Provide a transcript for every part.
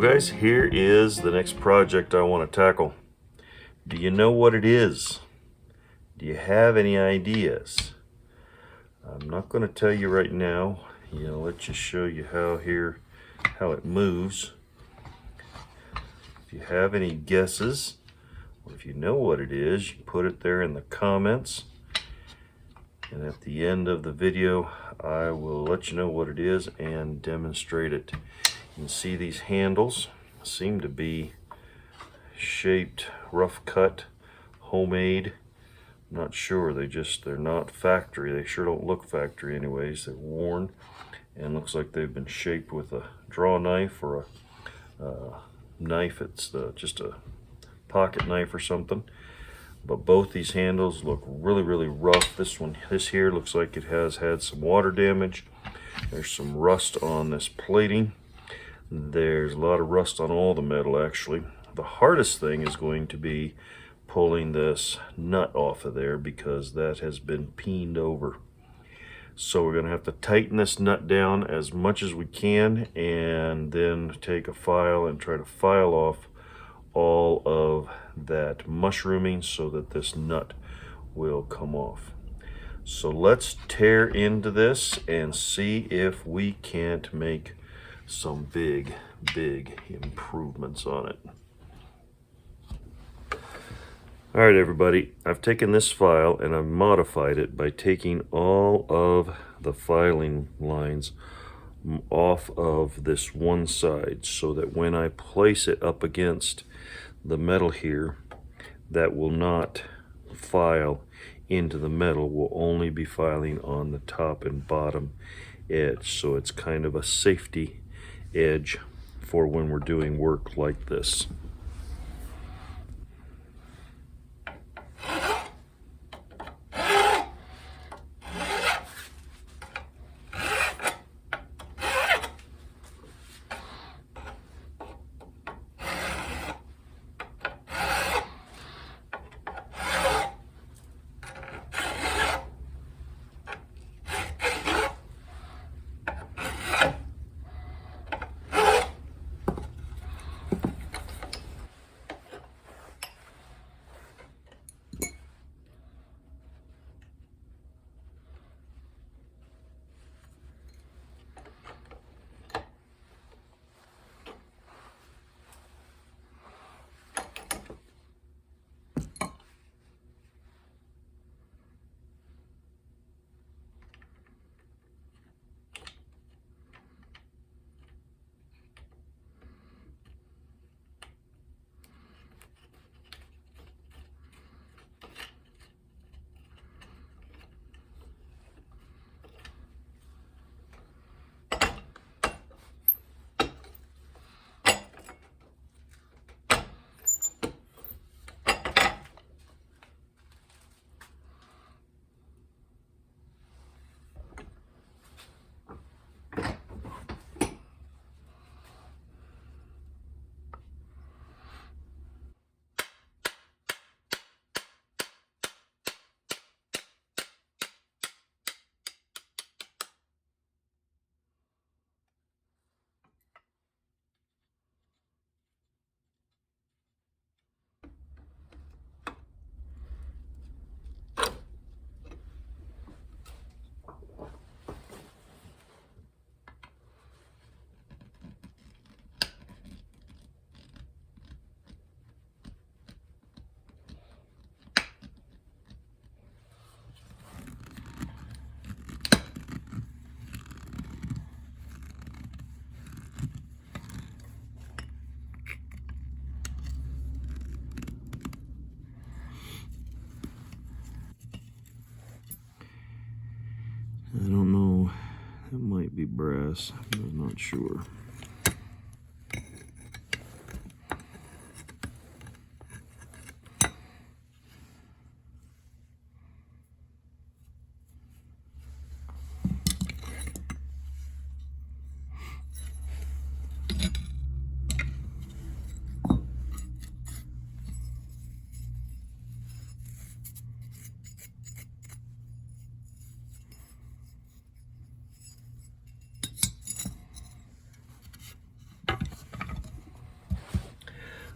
guys, here is the next project I want to tackle. Do you know what it is? Do you have any ideas? I'm not going to tell you right now. Let's just show you how it moves. If you have any guesses, or if you know what it is, you put it there in the comments. And at the end of the video, I will let you know what it is and demonstrate it. You can see these handles seem to be shaped, rough cut, homemade. I'm not sure, they're not factory. They sure don't look factory anyways. They're worn and looks like they've been shaped with a draw knife or a knife. It's just a pocket knife or something. But both these handles look really rough. This here looks like it has had some water damage. There's some rust on this plating. There's a lot of rust on all the metal actually. The hardest thing is going to be pulling this nut off of there because that has been peened over. So we're going to have to tighten this nut down as much as we can and then take a file and try to file off all of that mushrooming so that this nut will come off. So let's tear into this and see if we can't make some big improvements on it. Alright everybody, I've taken this file and I've modified it by taking all of the filing lines off of this one side so that when I place it up against the metal here, that will not file into the metal, will only be filing on the top and bottom edge. So it's kind of a safety edge for when we're doing work like this. I don't know, it might be brass, I'm not sure.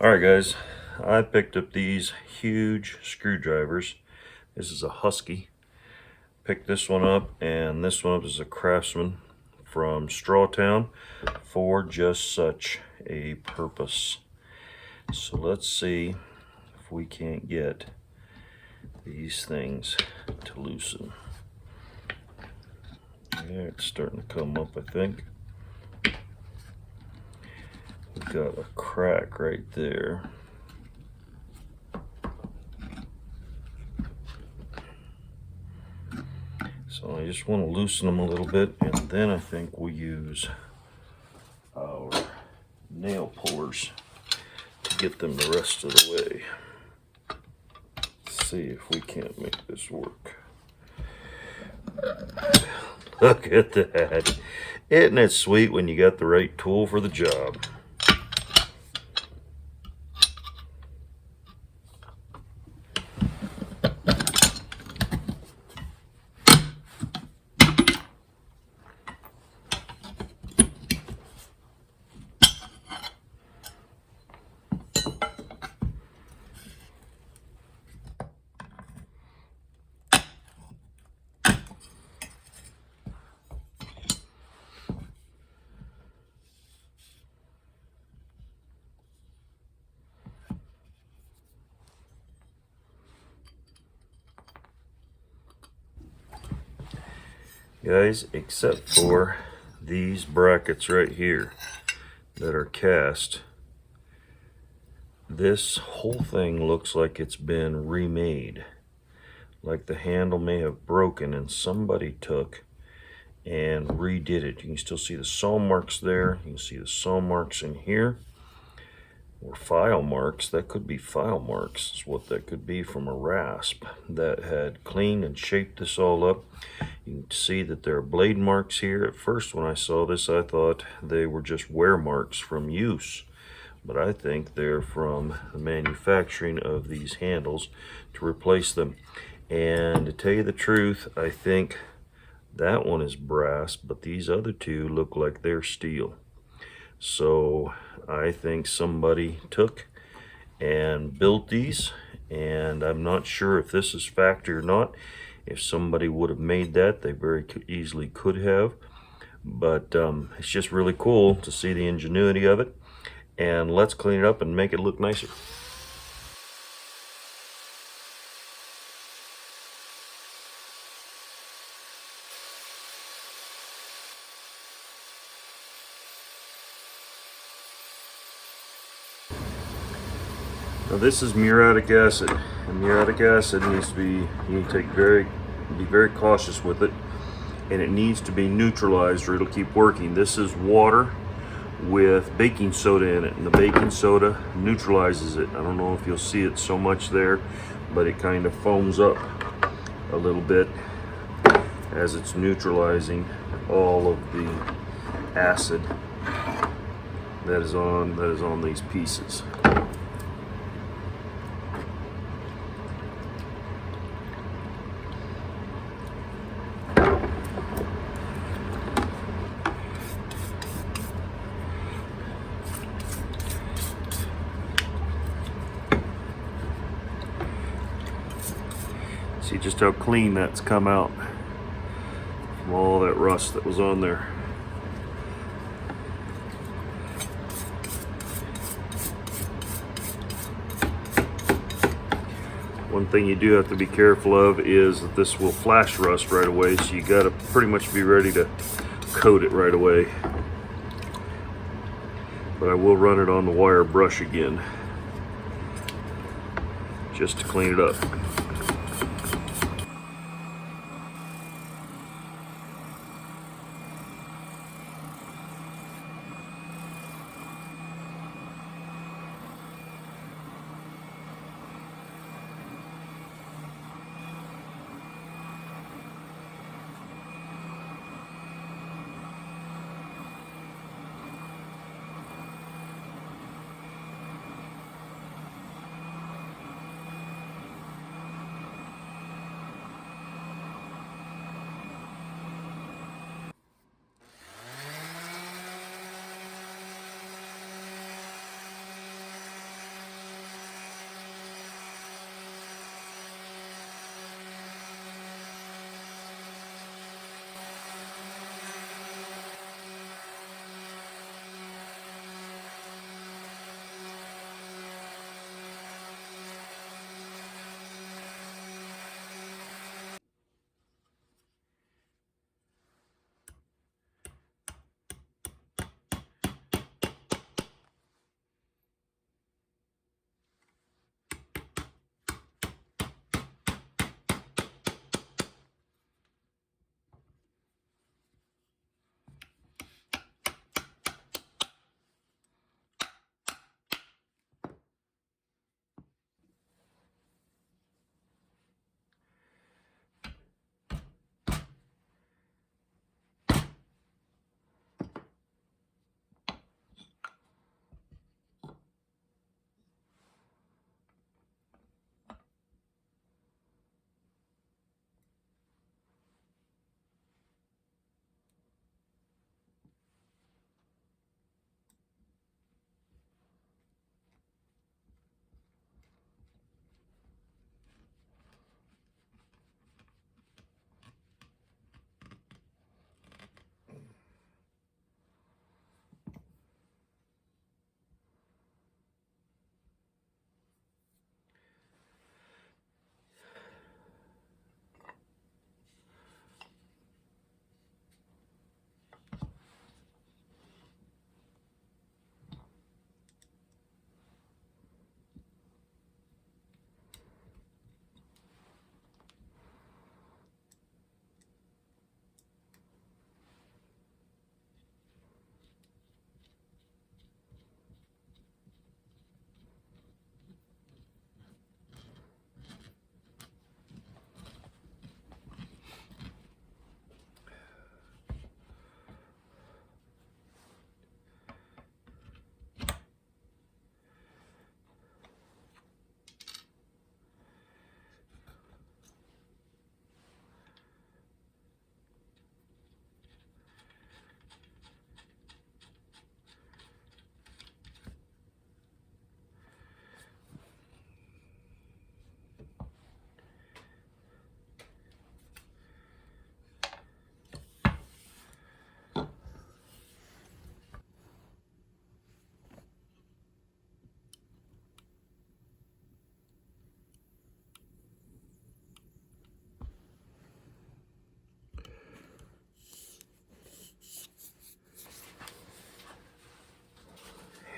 Alright guys, I picked up these huge screwdrivers. This is a Husky. Picked this one up, and this one up is a Craftsman from Strawtown for just such a purpose. So let's see if we can't get these things to loosen. Yeah, it's starting to come up, I think. We've got a crack right there. So I just want to loosen them a little bit, and then I think we'll use our nail pullers to get them the rest of the way. Let's see if we can't make this work. Look at that. Isn't it sweet when you got the right tool for the job? Guys, except for these brackets right here that are cast, this whole thing looks like it's been remade. Like the handle may have broken and somebody took and redid it. You can still see the saw marks there. You can see the saw marks in here, or file marks. That could be file marks, is what that could be, from a rasp that had cleaned and shaped this all up. You can see that there are blade marks here. At first when I saw this, I thought they were just wear marks from use, but I think they're from the manufacturing of these handles to replace them. And to tell you the truth, I think that one is brass, but these other two look like they're steel. So I think somebody took and built these, and I'm not sure if this is factory or not. If somebody would have made that, they very easily could have. But it's just really cool to see the ingenuity of it. And let's clean it up and make it look nicer. Now this is muriatic acid, and muriatic acid needs to be, you need to be very cautious with it, and it needs to be neutralized or it'll keep working. This is water with baking soda in it, and the baking soda neutralizes it. I don't know if you'll see it so much there, but it kind of foams up a little bit as it's neutralizing all of the acid that is on these pieces. See just how clean that's come out from all that rust that was on there. One thing you do have to be careful of is that this will flash rust right away, so you got to pretty much be ready to coat it right away. But I will run it on the wire brush again just to clean it up.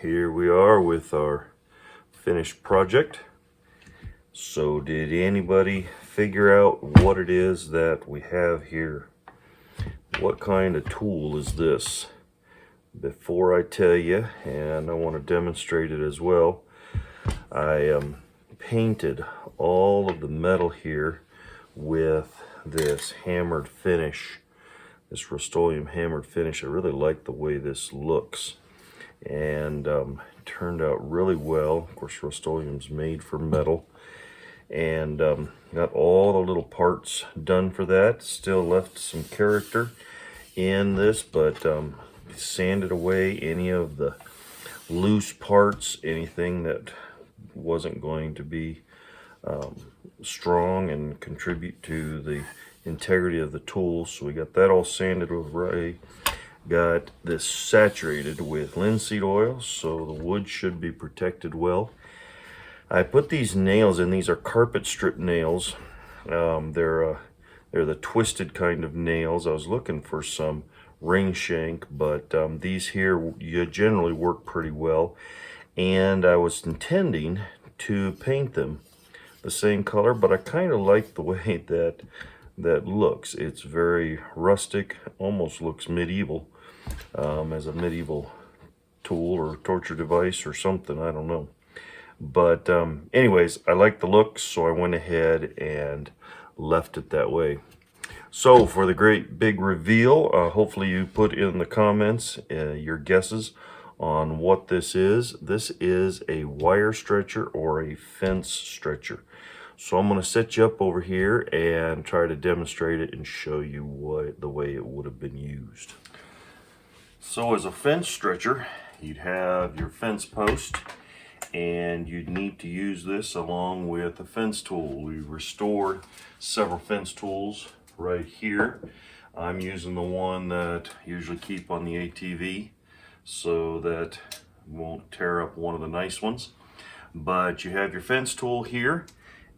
here we are with our finished project. So did anybody figure out what it is that we have here? What kind of tool is this? Before I tell you, and I want to demonstrate it as well, I painted all of the metal here with this hammered finish, this Rust-Oleum hammered finish. I really like the way this looks, and turned out really well. Of course, Rust-Oleum's made for metal, and got all the little parts done for that. Still left some character in this, but sanded away any of the loose parts, anything that wasn't going to be strong and contribute to the integrity of the tool. So we got that all sanded away. Got this saturated with linseed oil, so the wood should be protected well. I put these nails in. These are carpet strip nails. They're the twisted kind of nails. I was looking for some ring shank, but these here generally work pretty well, and I was intending to paint them the same color, but I kind of like the way that looks. It's very rustic, almost looks medieval, as a medieval tool or torture device or something, I don't know. But anyways, I like the looks, so I went ahead and left it that way. So for the great big reveal, hopefully you put in the comments your guesses on what this is. This is a wire stretcher or a fence stretcher. So I'm going to set you up over here and try to demonstrate it and show you the way it would have been used. So as a fence stretcher, you'd have your fence post, and you'd need to use this along with a fence tool. We restored several fence tools right here. I'm using the one that I usually keep on the ATV so that it won't tear up one of the nice ones. But you have your fence tool here,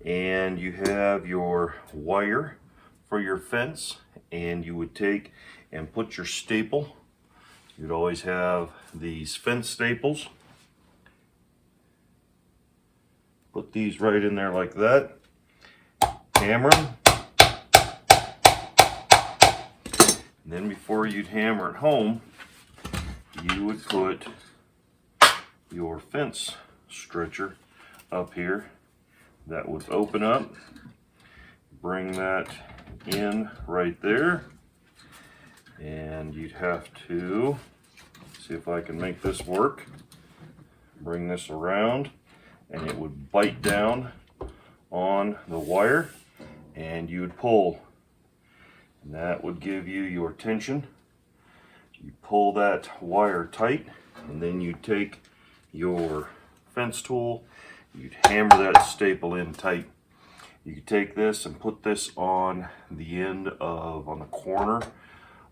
and you have your wire for your fence, and you would take and put your staple. You'd always have these fence staples. Put these right in there like that. Hammer them. And then before you'd hammer it home, you would put your fence stretcher up here. That would open up. Bring that in right there. And you'd have to see if I can make this work. Bring this around, and it would bite down on the wire, and you would pull, and that would give you your tension. You pull that wire tight, and then you take your fence tool, you'd hammer that staple in tight. You could take this and put this on the corner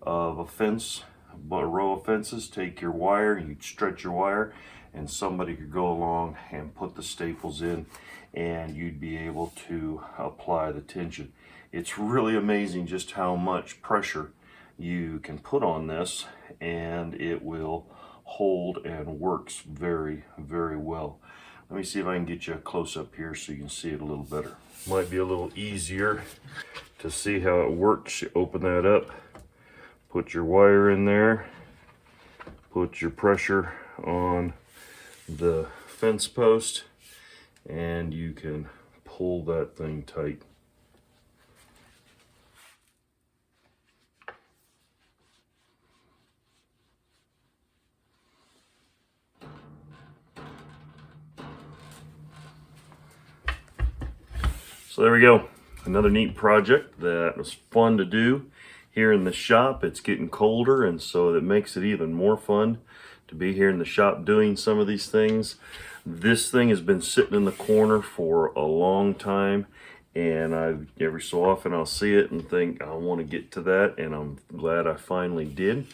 of a fence, a row of fences. Take your wire, you'd stretch your wire, and somebody could go along and put the staples in, and you'd be able to apply the tension. It's really amazing just how much pressure you can put on this, and it will hold and works very, very well. Let me see if I can get you a close-up here so you can see it a little better. Might be a little easier to see how it works. You open that up, put your wire in there, put your pressure on the fence post, and you can pull that thing tight. So there we go. Another neat project that was fun to do here in the shop. It's getting colder, and so that makes it even more fun to be here in the shop doing some of these things. This thing has been sitting in the corner for a long time, and every so often I'll see it and think I want to get to that, and I'm glad I finally did.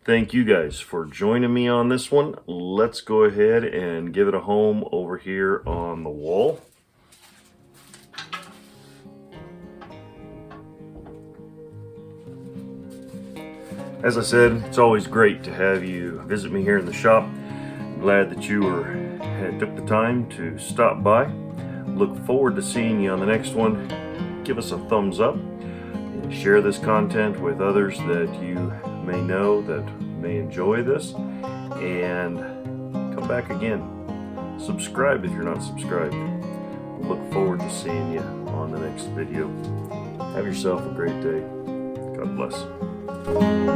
Thank you guys for joining me on this one. Let's go ahead and give it a home over here on the wall. As I said, it's always great to have you visit me here in the shop. glad that you took the time to stop by. Look forward to seeing you on the next one. Give us a thumbs up and share this content with others that you may know that may enjoy this, and come back again. Subscribe if you're not subscribed. Look forward to seeing you on the next video. Have yourself a great day. God bless.